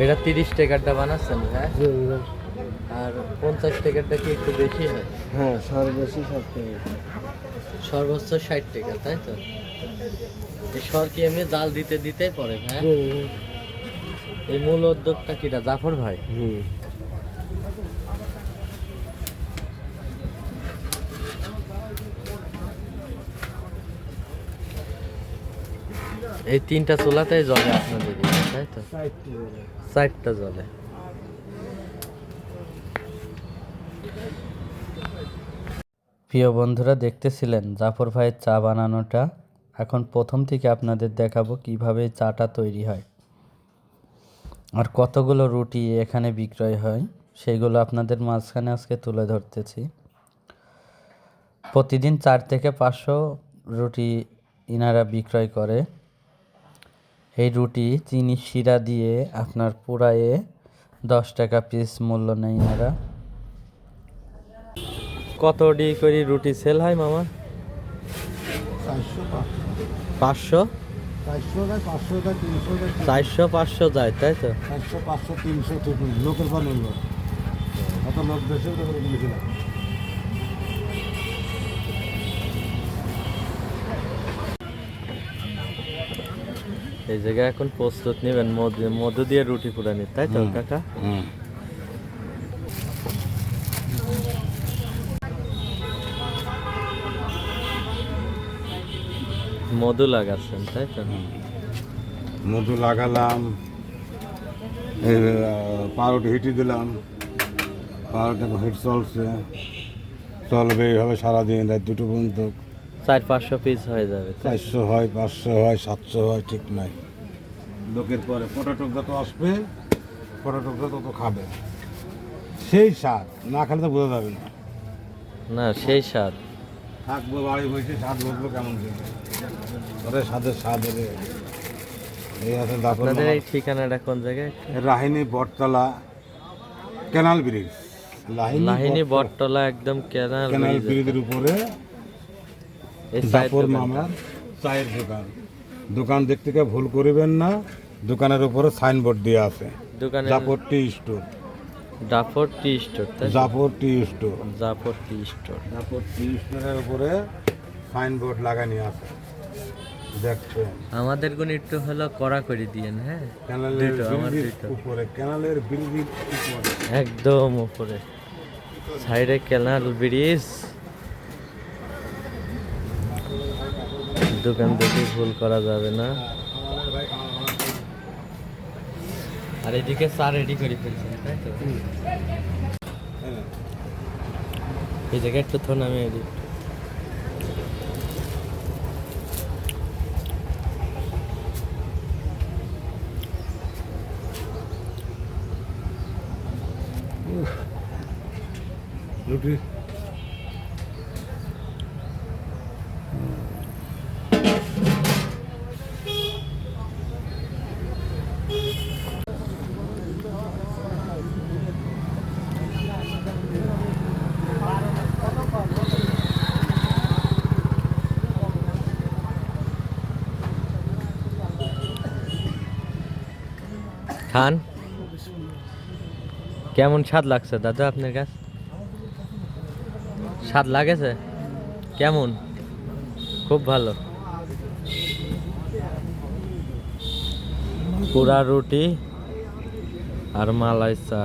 এটা 30 টাকারটা বানাচ্ছেন, হ্যাঁ? আর 50 টাকারটা কি একটু বেশি হয়? হ্যাঁ, সর্ববেশি 60 টাকা। সর্বোচ্চ 60 টাকা, তাই তো? এই সর কি এমনি জাল দিতে দিতেই পড়ে, হ্যাঁ? এই মূল উদ্যোগটা কিটা, জাফর ভাই? এই 3টা চুলাতেই জ্বলে আপনাদের, তাই তো? 4টা জ্বলে। প্রিয় বন্ধুরা, দেখতেছিলেন জাফর ভাইয়ের চা বানানোটা। এখন প্রথম থেকে আপনাদের দেখাবো কিভাবে চাটা তৈরি হয় আর কতগুলো রুটি এখানে বিক্রয় হয় সেগুলো আপনাদের মাঝখানে আজকে তুলে ধরতেছি। প্রতিদিন 4 থেকে 500 রুটি ইনারা বিক্রয় করে। এই রুটি চিনি শিরা দিয়ে আপনার পুরায়ে 10 টাকা পিস মূল্য নেয় ইনারা। কত ডি করে রুটি সেল হয় মামা? 500 400 500 যায়, তাই তো? 400 500 300 ঠিক লোকের পর লোক, এত লোক বেশি বেশি না। এই জায়গায় এখন প্রস্তুত নেবেন মধু দিয়ে রুটি পুরানি, তাই তো কাকা? মধু লাগাচ্ছেন, তাই তো? মধু লাগালাম, পাউরুটি হিটি দিলাম, পাউরুটি হিট চলবে এইভাবে সারাদিন রাত 2টো পর্যন্ত। 400-500 পিস হয়ে যাবে। 400 হয়, 500 হয়, 700 হয়, ঠিক নাই। লোকের পরে পটাটো যত আসবে, পটাটো তত খাবে। সেই স্বাদ না খেলে তো বোঝা যাবে না। না, সেই স্বাদ থাকবো বাড়ি বসে, স্বাদ বুঝবো কেমন ওরে স্বাদের স্বাদ এলে। এই আছে আপনাদের এই ঠিকানাটা কোন জায়গায়? রাহিনী বটতলা ক্যানাল ব্রিজ। লাহিনী বটতলা একদম ক্যানাল ব্রিজের উপরে জাফর মামার চায়ের দোকান। দোকান দেখতে কেউ ভুল করিবেন না, দোকানের উপরে সাইনবোর্ড দেওয়া আছে, Jafar tea store. Jafar tea store, Jafar tea store, Jafar tea store. Jafar টি স্টোরের উপরে সাইনবোর্ড লাগানো আছে, দেখছেন? আমাদের গুণ একটু হলো কড়া করে দিয়েন, হ্যাঁ? ক্যানালের উপরে, ক্যানালের ব্রিজের উপরে, একদম উপরে সাইডে ক্যানাল ব্রিজ। দোকান দেখে ভুল করা যাবে না। আর এদিকে চা রেডি করে ফেলছেন, তাই তো? এই জায়গায় একটু থন, আমি এদিক রুটি খান। কেমন স্বাদ লাগছে দাদা আপনার কাছে? স্বাদ লাগেছে কেমন? খুব ভালো। পুরা রুটি আর মালাই চা।